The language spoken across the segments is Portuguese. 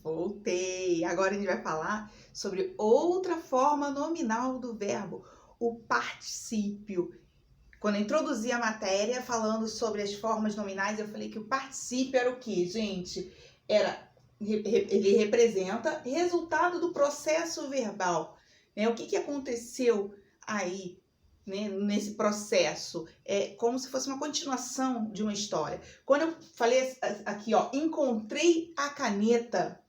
Voltei! Agora a gente vai falar sobre outra forma nominal do verbo, o particípio. Quando eu introduzi a matéria falando sobre as formas nominais, eu falei que o particípio era o quê, gente? Ele representa resultado do processo verbal, né? O que aconteceu aí, né, nesse processo? É como se fosse uma continuação de uma história. Quando eu falei aqui, ó, encontrei a caneta,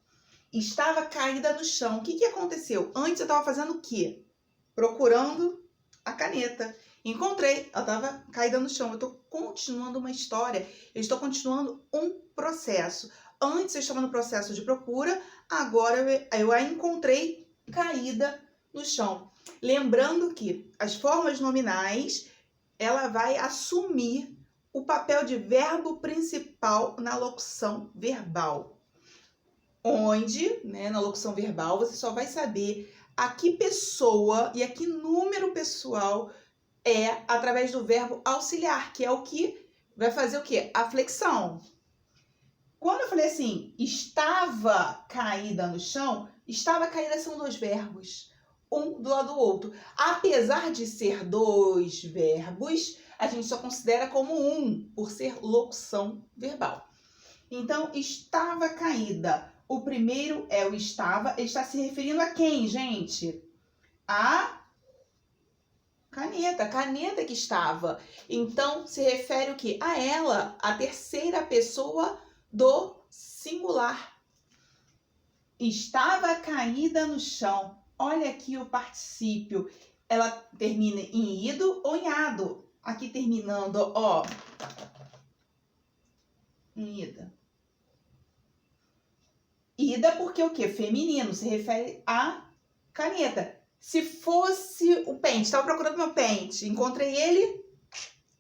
estava caída no chão. O que aconteceu? Antes eu estava fazendo o quê? Procurando a caneta. Encontrei, ela estava caída no chão. Eu estou continuando uma história, eu estou continuando um processo. Antes eu estava no processo de procura, agora eu a encontrei caída no chão. Lembrando que as formas nominais, ela vai assumir o papel de verbo principal na locução verbal. Onde, né, na locução verbal, você só vai saber a que pessoa e a que número pessoal é através do verbo auxiliar, que é o que vai fazer o quê? A flexão. Quando eu falei assim, estava caída no chão, estava caída são dois verbos, um do lado do outro. Apesar de ser dois verbos, a gente só considera como um, por ser locução verbal. Então, estava caída. O primeiro é o estava. Ele está se referindo a quem, gente? A caneta. A caneta que estava. Então, se refere o quê? A ela, a terceira pessoa do singular. Estava caída no chão. Olha aqui o particípio. Ela termina em ido ou em ado. Aqui terminando, ó. Em ida. Ida porque o quê? Feminino, se refere à caneta. Se fosse o pente, estava procurando meu pente, encontrei ele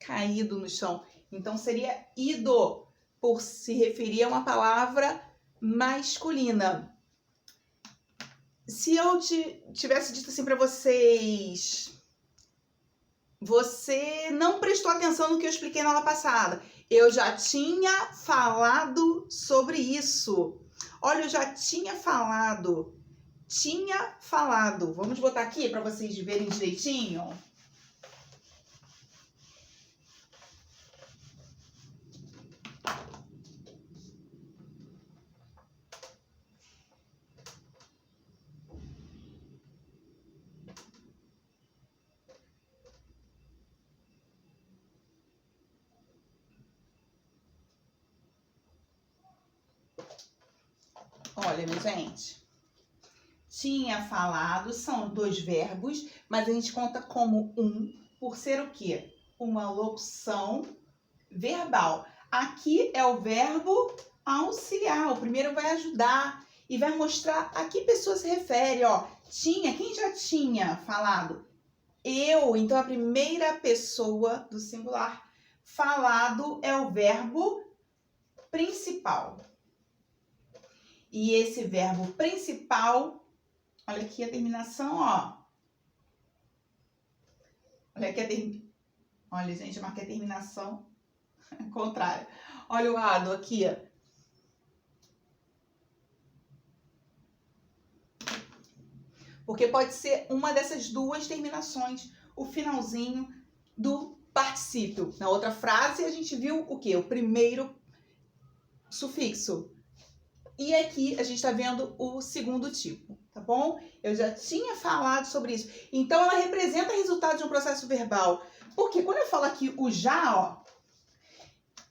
caído no chão. Então seria ido, por se referir a uma palavra masculina. Se eu tivesse dito assim para vocês, você não prestou atenção no que eu expliquei na aula passada. Eu já tinha falado sobre isso. Olha, eu já tinha falado. Vamos botar aqui para vocês verem direitinho. Olha, minha gente. Tinha falado, são dois verbos, mas a gente conta como um, por ser o quê? Uma locução verbal. Aqui é o verbo auxiliar. O primeiro vai ajudar e vai mostrar a que pessoa se refere. Ó, tinha, quem já tinha falado? Eu, então a primeira pessoa do singular. Falado é o verbo principal. E esse verbo principal, olha aqui a terminação, ó. Olha aqui olha, gente, eu marquei a terminação contrária. Olha o ado aqui, ó. Porque pode ser uma dessas duas terminações, o finalzinho do particípio. Na outra frase, a gente viu o quê? O primeiro sufixo. E aqui a gente está vendo o segundo tipo, tá bom? Eu já tinha falado sobre isso. Então, ela representa o resultado de um processo verbal. Porque quando eu falo aqui o já, ó,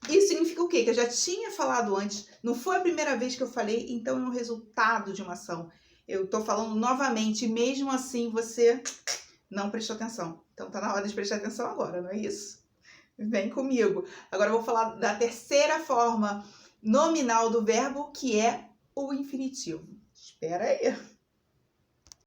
isso significa o quê? Que eu já tinha falado antes, não foi a primeira vez que eu falei, então é um resultado de uma ação. Eu estou falando novamente, e mesmo assim você não prestou atenção. Então, tá na hora de prestar atenção agora, não é isso? Vem comigo. Agora eu vou falar da terceira forma nominal do verbo, que é o infinitivo. Espera aí.